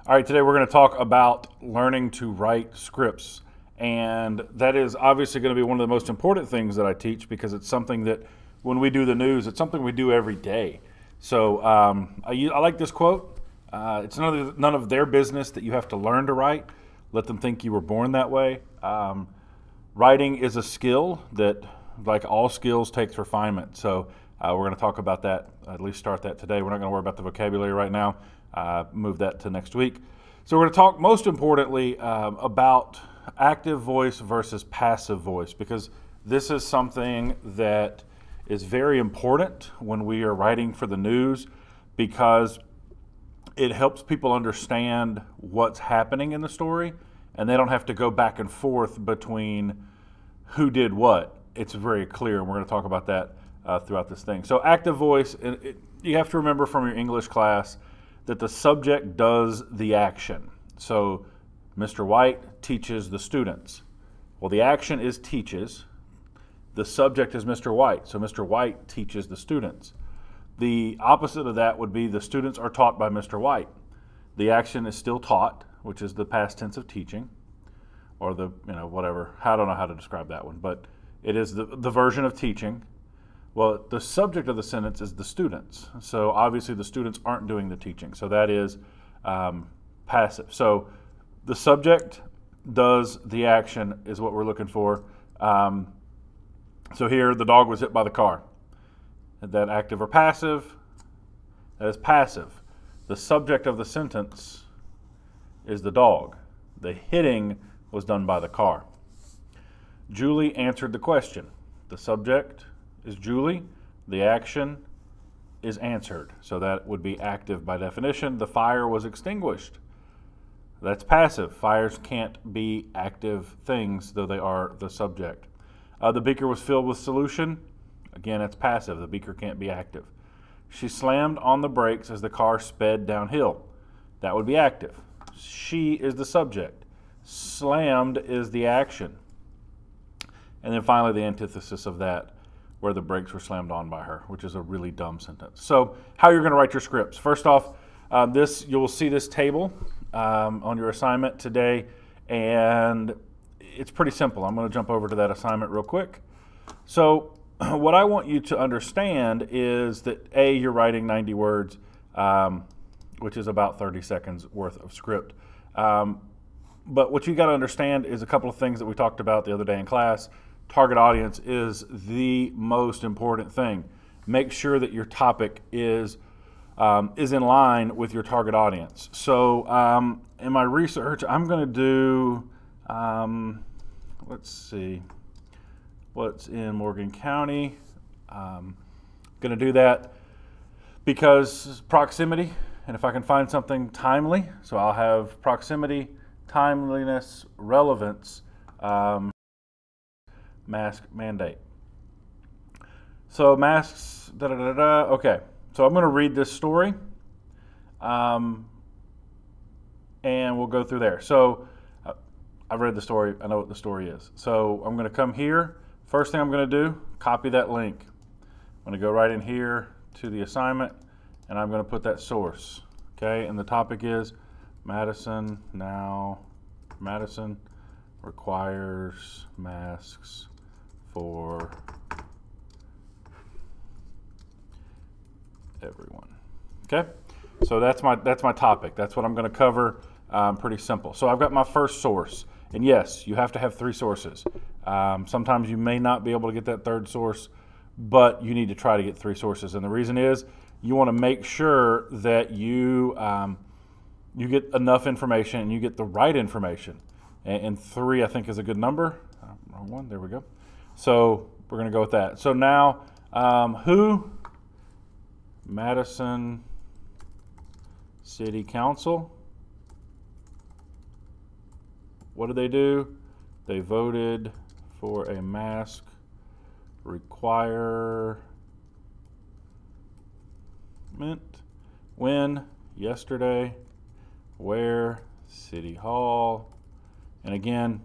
All right, today we're going to talk about learning to write scripts. And that is obviously going to be one of the most important things that I teach because it's something that when we do the news, it's something we do every day. So I like this quote. It's none of their business that you have to learn to write. Let them think you were born that way. Writing is a skill that, like all skills, takes refinement. So we're going to talk about that, at least start that today. We're not going to worry about the vocabulary right now. Move that to next week. So we're going to talk most importantly about active voice versus passive voice, because this is something that is very important when we are writing for the news, because it helps people understand what's happening in the story, and they don't have to go back and forth between who did what. It's very clear, and we're going to talk about that throughout this thing. So active voice, you have to remember from your English class that the subject does the action. So Mr. White teaches the students. Well, the action is teaches. The subject is Mr. White. So Mr. White teaches the students. The opposite of that would be the students are taught by Mr. White. The action is still taught, which is the past tense of teaching, or the, whatever. I don't know how to describe that one, but it is the version of teaching. Well, the subject of the sentence is the students. So obviously the students aren't doing the teaching. So that is passive. So the subject does the action is what we're looking for. So here, the dog was hit by the car. Is that active or passive? That is passive. The subject of the sentence is the dog. The hitting was done by the car. Julie answered the question. The subject is Julie. The action is answered. So that would be active by definition. The fire was extinguished. That's passive. Fires can't be active things, though they are the subject. The beaker was filled with solution. Again, it's passive. The beaker can't be active. She slammed on the brakes as the car sped downhill. That would be active. She is the subject. Slammed is the action. And then finally the antithesis of that, where the brakes were slammed on by her, which is a really dumb sentence. So how you're going to write your scripts. First off, you'll see this table on your assignment today, and it's pretty simple. I'm going to jump over to that assignment real quick. So what I want you to understand is that you're writing 90 words, which is about 30 seconds worth of script. But what you got to understand is a couple of things that we talked about the other day in class. Target audience is the most important thing. Make sure that your topic is in line with your target audience. So in my research, I'm going to do, let's see, what's in Morgan County. Going to do that because proximity, and if I can find something timely, so I'll have proximity, timeliness, relevance, mask mandate. So masks, okay. So I'm going to read this story, and we'll go through there. So I've read the story. I know what the story is. So I'm going to come here. First thing I'm going to do, copy that link. I'm going to go right in here to the assignment, and I'm going to put that source. Okay, and the topic is Madison requires masks for everyone. Okay, so that's my topic. That's what I'm going to cover. Pretty simple. So I've got my first source, and yes, you have to have 3 sources. Sometimes you may not be able to get that third source, but you need to try to get 3 sources. And the reason is you want to make sure that you get enough information and you get the right information. And 3, I think, is a good number. Wrong one. There we go. So we're going to go with that. So now, who? Madison City Council. What did they do? They voted for a mask requirement. When? Yesterday. Where? City Hall. And again,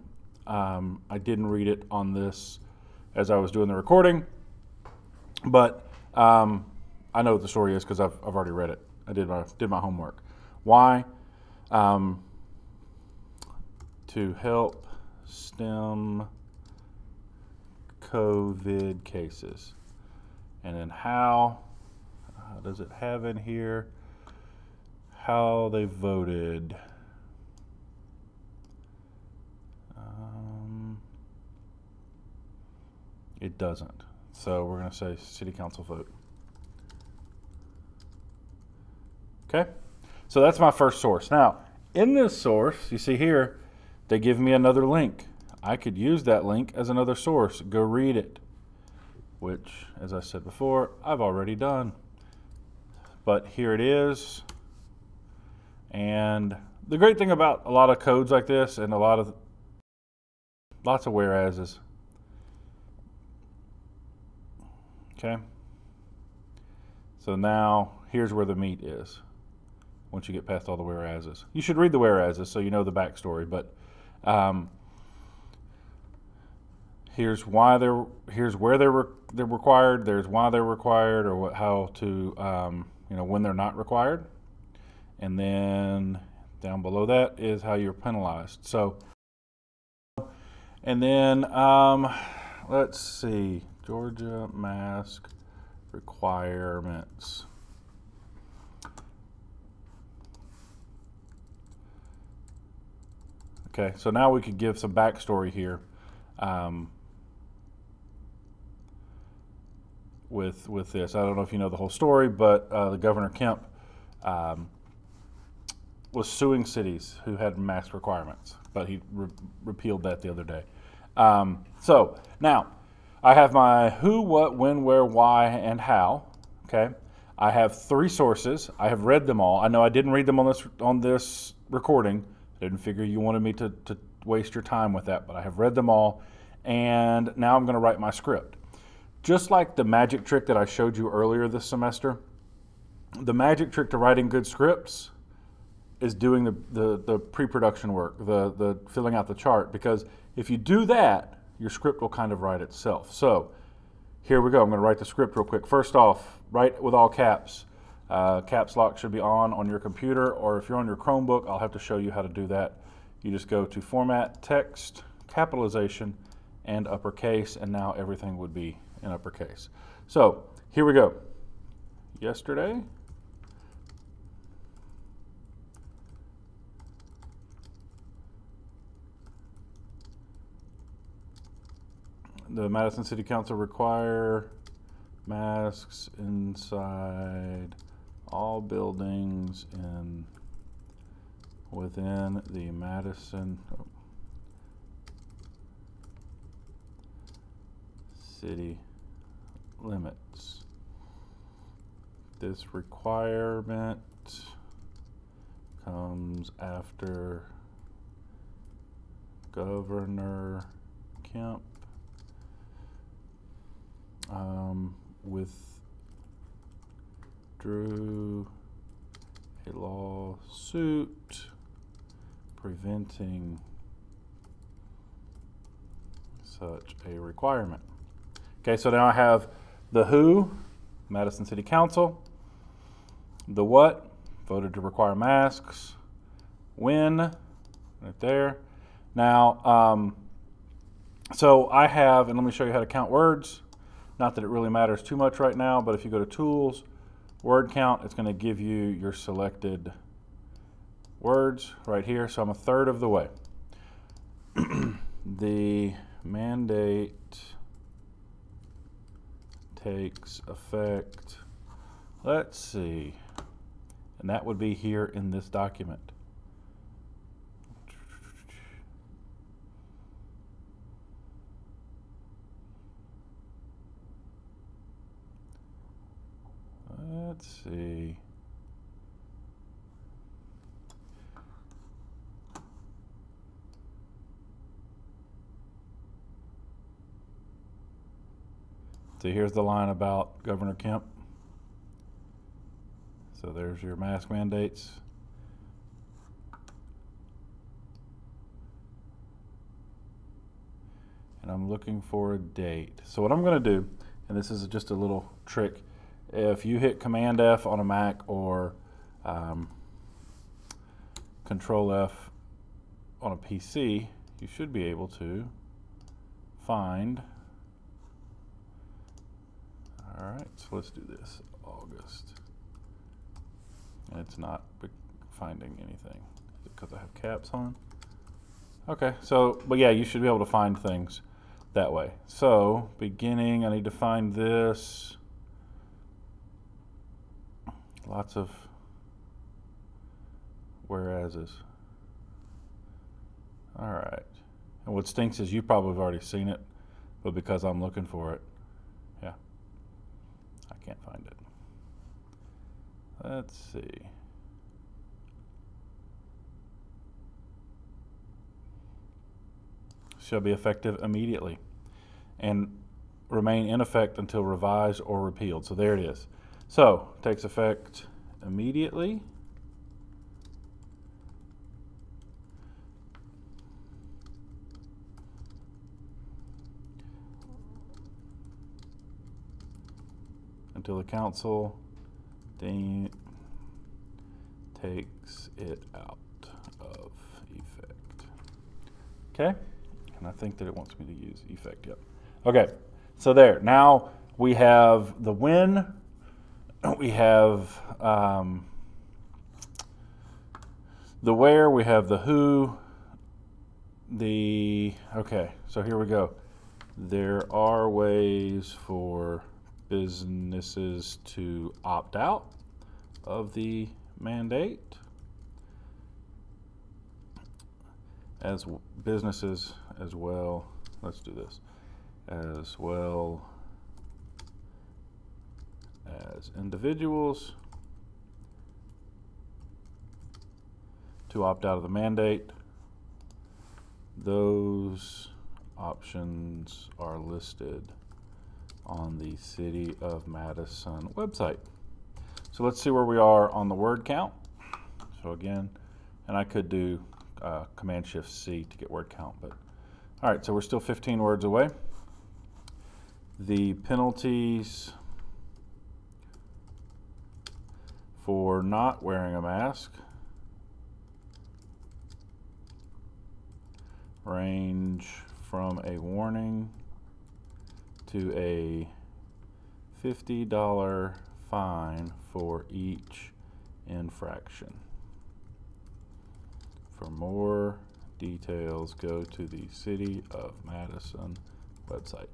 I didn't read it on this as I was doing the recording, but I know what the story is because I've already read it. I did my homework. Why? to help stem COVID cases. And then how does it have in here how they voted? It doesn't. So we're going to say city council vote. Okay, so that's my first source. Now, in this source, you see here, they give me another link. I could use that link as another source. Go read it, which, as I said before, I've already done. But here it is. And the great thing about a lot of codes like this and lots of whereases. Okay. So now here's where the meat is. Once you get past all the whereases, you should read the whereases so you know the backstory. But here's why here's where they're required. There's why they're required, or how to when they're not required, and then down below that is how you're penalized. So, and then let's see, Georgia mask requirements. Okay, so now we could give some backstory here with this. I don't know if you know the whole story, but the Governor Kemp was suing cities who had mask requirements, but he repealed that the other day. So now I have my who, what, when, where, why, and how. Okay, I have 3 sources. I have read them all. I know I didn't read them on this recording. Didn't figure you wanted me to waste your time with that, but I have read them all, and now I'm going to write my script. Just like the magic trick that I showed you earlier this semester, the magic trick to writing good scripts is doing the pre-production work, the filling out the chart, because if you do that, your script will kind of write itself. So here we go. I'm going to write the script real quick. First off, write with all caps. Caps lock should be on your computer, or if you're on your Chromebook, I'll have to show you how to do that. You just go to Format, Text, Capitalization, and Uppercase, and now everything would be in uppercase. So here we go. Yesterday, the Madison City Council require masks inside all buildings within the Madison city limits. This requirement comes after Governor Kemp withdrew a lawsuit preventing such a requirement. Okay, so now I have the who, Madison City Council, the what, voted to require masks, when, right there. Now, so I have, and let me show you how to count words. Not that it really matters too much right now, but if you go to Tools, Word Count, it's going to give you your selected words right here. So I'm a third of the way. The mandate takes effect, let's see, and that would be here in this document. Let's see. So here's the line about Governor Kemp. So there's your mask mandates. And I'm looking for a date. So what I'm going to do, and this is just a little trick, if you hit Command F on a Mac or Control F on a PC, you should be able to find. All right, so let's do this. August. And it's not finding anything. Is it because I have caps on? Okay, so, but yeah, you should be able to find things that way. So, beginning, I need to find this. Lots of whereases. All right. And what stinks is you probably have already seen it, but because I'm looking for it, yeah, I can't find it. Let's see. Shall be effective immediately and remain in effect until revised or repealed. So there it is. So takes effect immediately. Until the council takes it out of effect. Okay, and I think that it wants me to use effect, yep. Okay, so there, now we have the when, we have the where, we have the who, okay, so here we go. There are ways for businesses to opt out of the mandate, as businesses as well. Let's do this, as well as individuals to opt out of the mandate. Those options are listed on the City of Madison website. So let's see where we are on the word count. So again, and I could do Command-Shift-C to get word count, but all right, so we're still 15 words away. The penalties for not wearing a mask range from a warning to a $50 fine for each infraction. For more details, go to the City of Madison website.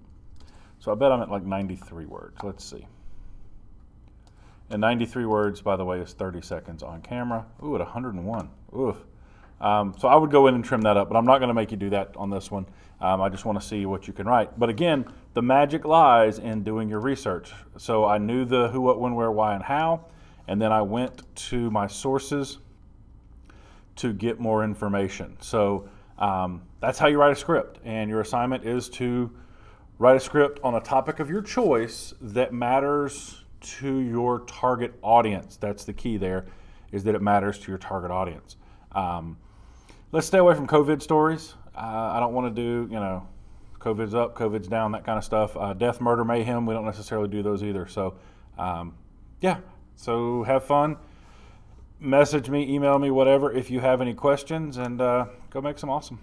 So I bet I'm at like 93 words. Let's see. And 93 words, by the way, is 30 seconds on camera. Ooh, at 101. Oof. So I would go in and trim that up, but I'm not going to make you do that on this one. I just want to see what you can write. But again, the magic lies in doing your research. So I knew the who, what, when, where, why, and how, and then I went to my sources to get more information. So that's how you write a script. And your assignment is to write a script on a topic of your choice that matters to your target audience. That's the key there, is that it matters to your target audience. Let's stay away from COVID stories. I don't want to do, COVID's up, COVID's down, that kind of stuff. Death, murder, mayhem, we don't necessarily do those either. So, yeah, so have fun. Message me, email me, whatever, if you have any questions, and go make some awesome.